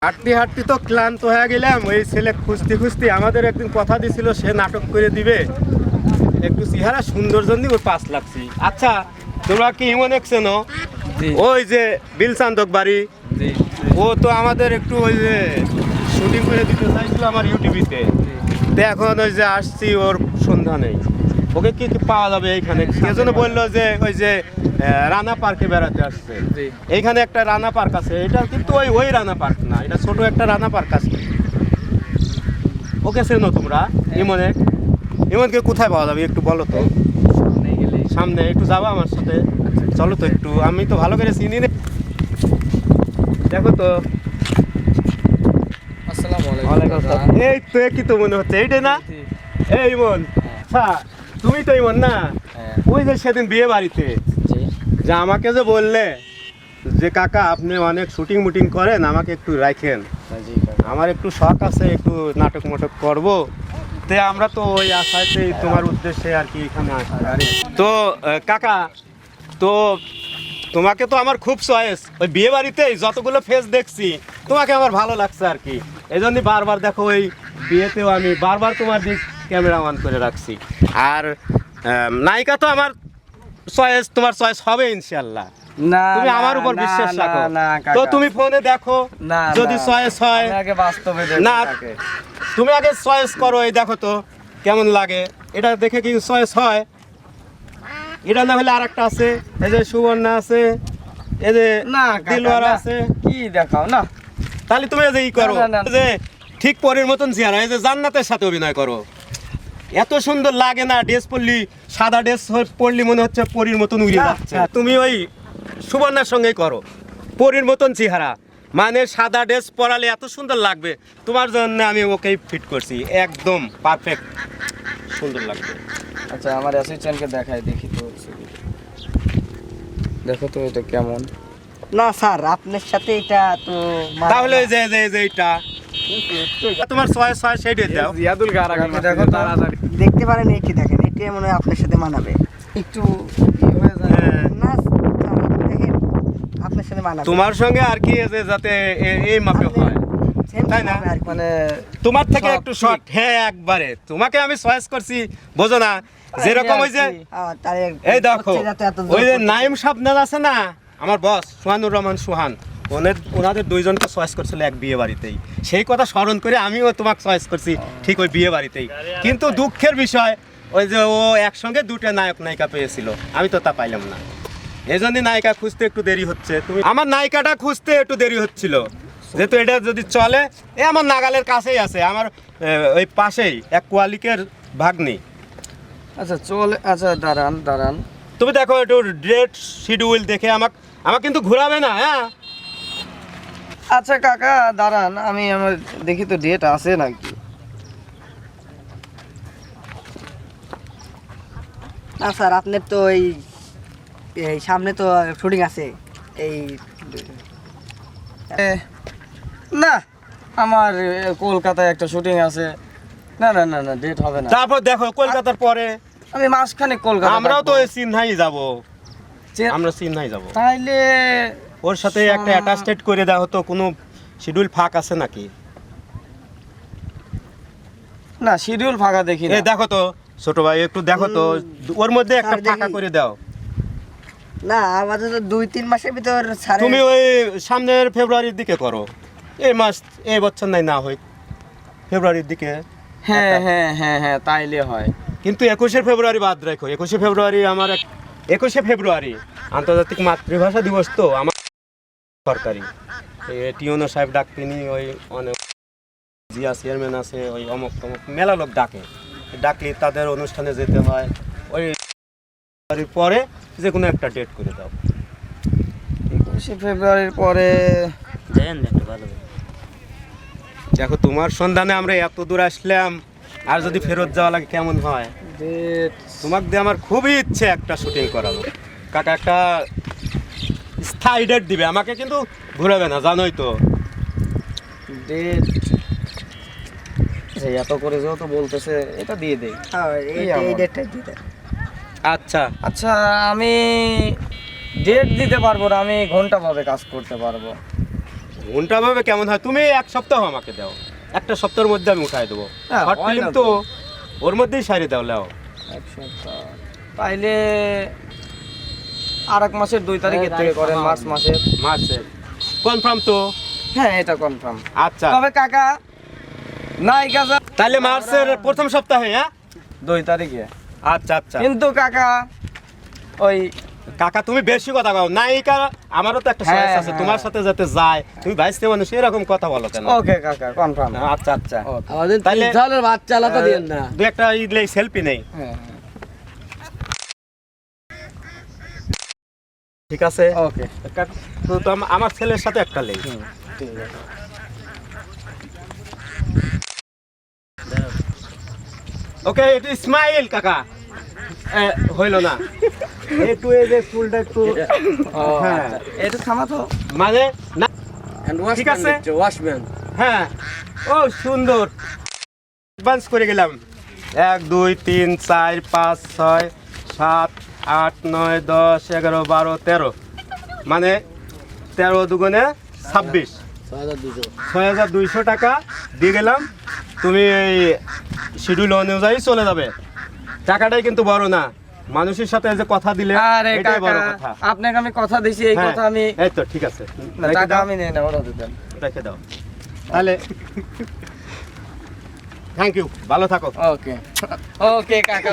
হাঁটতে হাঁটতে তো ক্লান্ত হয়ে গেলাম। ওই ছেলে খুঁজতে খুঁজতে আমাদের একদিন কথা দিছিল সে নাটক করে দিবে, একটু চেহারা সুন্দর জন্য ওই 5 লাগছি। আচ্ছা তোমরা কি ইমন চেনো? ওই যে বিলচান্দক বাড়ি, ও তো আমাদের একটু ওই যে শুটিং করে দিতে চাইছিল আমার ইউটিউবিতে। তো এখন ওই যে আসছি, ওর সন্ধ্যা নেই। ওকে কি কি পাওয়া যাবে এইখানে? সেজন্য বললো যে ওই যে রানা পার্কে বেড়াতে আসছে। এইখানে একটা রানা পার্ক আছে, এটা কিন্তু ওই রানা পার্ক না, এটা ছোট একটা রানা পার্ক আছে। ওকে চেনো তোমরা? ইমনকে কোথায় পাওয়া যাবে একটু বলো তো। সামনে একটু যাবো আমার সাথে, চলো তো একটু, আমি তো ভালো করে চিনি রে। দেখো তো, এই তো কি তো মনে হচ্ছে এইটাই না? এই ইমন, আচ্ছা তুমি তো ইমন না? ওই যে সেদিন বিয়ে বাড়িতে যে আমাকে যে বললে যে কাকা আপনি অনেক শুটিং মুটিং করেন, আমাকে একটু রাখেন, আমার একটু শখ আছে, একটু নাটক মাটক করবো। তে আমরা তো ওই আশাতেই তোমার উদ্দেশ্যে আর কি এখানে আসা। তো কাকা, তো তোমাকে তো আমার খুব চয়েস, ওই বিয়ে বাড়িতেই যতগুলো ফেস দেখছি তোমাকে আমার ভালো লাগছে আর কি। এই জন্যই বারবার দেখো, ওই বিয়েতেও আমি বারবার তোমার দিক ক্যামেরা অন করে রাখছি। আর নায়িকা তো আমার চয়েস, তোমার চয়েস হবে ইনশাল্লাহ। তুমি আমার উপর বিশ্বাস রাখো। তো তুমি ফোনে দেখো, যদি চয়েস হয়। না, তুমি আগে চয়েস করো, এই দেখো তো কেমন লাগে, এটা দেখে কি চয়েস হয়। এটা না হলে আর একটা আছে, এই যে সুবর্ণা আছে, এই যে দিলওয়ারা আছে। কি দেখাও না, তাহলে তুমি এই যে ই করো, যে ঠিক পরীর মতন চেহারা, এই যে জান্নাতের সাথে অভিনয় করো। এত সুন্দর লাগে না ড্রেস পরলি, সাদা ড্রেস পরলি মনে হচ্ছে পরীর মতন উড়ে যাচ্ছে। তুমি ওই সুবর্ণার সঙ্গেই করো, পরীর মতন চেহারা, মানে সাদা ড্রেস পরালে এত সুন্দর লাগবে। তোমার জন্য আমি ওকেই ফিট করছি, একদম পারফেক্ট, সুন্দর লাগবে। আচ্ছা আমার অ্যাসিস্ট্যান্টকে দেখাই, দেখি তো, দেখো তো এটা কেমন। না স্যার, আপনার সাথে এটা তো তাহলে যে এইটা তোমার চয়েস হয় সেইটাই দাও। জিয়াদুল গারা দেখো তাড়াতাড়ি দেখতে পারেন, এটি দেখেন, এটি মনে হয় আপনার সাথে মানাবে। একটু হয়ে যায় না স্যার, আপনি দেখেন আপনার সাথে মানাবে। তোমার সঙ্গে আর কি যে যাতে এই মাপে হয়, তাই না? মানে তোমার থেকে একটু শর্ট। হ্যাঁ একবারে তোমাকে আমি চয়েস করছি, বোঝো না? যেরকম ওই যে এই দেখো, ওই যে নাইম শাবনাজ আছে না, আমার বস সোহানুর রহমান সোহান, ওনাদের দুইজনকে চয়েস করছিল এক বিয়ে বাড়িতেই। সেই কথা স্মরণ করে আমিও তোমাকে চয়েস করছি ঠিক ওই বিয়ে বাড়িতেই। কিন্তু দুঃখের বিষয় ওই যে ও একসঙ্গে দুটো নায়ক নায়িকা পেয়েছিল, আমি তো তা পাইলাম না। এই জন্যই নায়িকা খুঁজতে একটু দেরি হচ্ছে। তুমি আমার নায়িকাটা খুঁজতে একটু দেরি হচ্ছিল, যেহেতু এটা যদি চলে, এ আমার নাগালের কাছেই আছে, আমার ওই পাশেই এক কোয়ালিকের ভাগ্নি। আচ্ছা চলে, আচ্ছা দাঁড়ান তুমি দেখো একটু ডেট শিডিউল দেখে আমাকে কিন্তু ঘোরাবে না। হ্যাঁ আচ্ছা কাকা দাঁড়ান, আমি আমার দেখি তো ডেট আছে নাকি। না স্যার, আপনার তো এই সামনে তো শুটিং আছে এই। না আমার কলকাতায় একটা শুটিং আছে। না ডেট হবে না। তারপর দেখো কলকাতার পরে আমি মাসখানে কলকাতা, আমরাও তো চিন্নাই যাব, আমরা চিন্নাই যাব। তাইলে ওর সাথে একটা অ্যাটাচমেন্ট করে দেওয়া হতো, কোনো শিডিউল ফাঁক আছে নাকি? না শিডিউল ফাঁকা দেখি না। দেখো তো ছোট ভাই, একটু দেখো তো ওর মধ্যে একটা ফাঁকা করে দাও। না আমাদের তো 2-3 মাসের ভিতর ছাড়ে। তুমি ওই সামনের ফেব্রুয়ারির দিকে করো, এই মাস এই বছর না হয় ফেব্রুয়ারির দিকে। হ্যাঁ তাইলে হয়। কিন্তু 21শে ফেব্রুয়ারি বাদ রাখো। 21শে ফেব্রুয়ারি আমার 21শে ফেব্রুয়ারি আন্তর্জাতিক মাতৃভাষা দিবস, তো আমার সরকারি টিওনো সাহেব ডাকতেনি, ওই অনেক জিয়া চেয়ারম্যান আছে, ওই অমুক তমুক মেলা লোক ডাকলে তাদের অনুষ্ঠানে যেতে হয়। ওই পরে যে কোনো একটা ডেট করে দাও। 21শে ফেব্রুয়ারির পরে দেখো তোমার সন্ধানে আমরা এত দূর আসলাম, আর যদি ফেরত যাওয়া লাগে কেমন হয়? তোমাকে দিয়ে আমার খুবই ইচ্ছে একটা শুটিং করাবো। কাকা একটা স্থায়ী ডেট দিবে আমাকে, কিন্তু ঘুরাবে না, জানোই তো। ডেট এত করে যেহেতু বলতেছে, এটা দিয়ে দেই। এই ডেটটা দিতে। আচ্ছা আমি ডেট দিতে পারবো না, আমি ঘন্টা ভাবে কাজ করতে পারবো। ঘন্টা ভাবে কেমন হয়, তুমি এক সপ্তাহ আমাকে দাও, একটা সপ্তাহের মধ্যে আমি উঠাই দেবো। হ্যাঁ, শর্ট হয় ফিল্ম না তো তো। ওর মধ্যেই সারি দাও, লাও। এক সপ্তাহ তাইলে আর এক মাসের 2 তারিখের থেকে করেন, মার্চ মাসের। মার্চের কনফার্ম তো? হ্যাঁ এটা কনফার্ম। আচ্ছা, তবে কাকা নায়িকা যা তাহলে মার্চের প্রথম সপ্তাহে। হ্যাঁ 2 তারিখে। আচ্ছা আচ্ছা। কিন্তু কাকা ওই কাকা তুমি বেশি কথা কও, নায়িকা আমারও তো একটা হ্যাঁ, চয়েস আছে, হ্যাঁ। তোমার সাথে যাতে যায়, তুমি ভাইস্তে মানুষ এরকম কথা বলো কেন? ওকে কাকা কনফার্ম। আচ্ছা আচ্ছা, আমাদের তাহলে 3 সালের বাচ্চা আলাদা দিয়েন না। দু একটা সেলফি নেই, হ্যাঁ ঠিক আছে? ওকে তো আমার ছেলের সাথে একটা লেই। ঠিক আছে। ওকে, একটু স্মাইল কাকা। হইল না, একটু এই যে ফুলটা একটু, ও হ্যাঁ। আচ্ছা, এটা থামা তো। মানে না, এন্ড ঠিক আছে। ওয়াশম্যান হ্যাঁ, ও সুন্দর। অ্যাডভান্স করে গেলাম। 1 2 3 4 5 6 7 8 9 10 11 12 13, মানে 13 দুগুণে 26, 6200 টাকা দিয়ে গেলাম। তুমি এই শিডিউল অনুযায়ী চলে যাবে। টাকাটাই কিন্তু বড় না, মানুষের সাথে যে কথা দিলে আরে এটাই বড় কাকা কথা। আপনাকে আমি কথা দিছি, এই হ্যাঁ, কথা আমি এই তো ঠিক আছে, না, রেখে টাকা দাও, আমি নেই না, ওরা দিতেন। রেখে দাও তাহলে। থ্যাংক ইউ, ভালো থাকো। ওকে ওকে কাকা।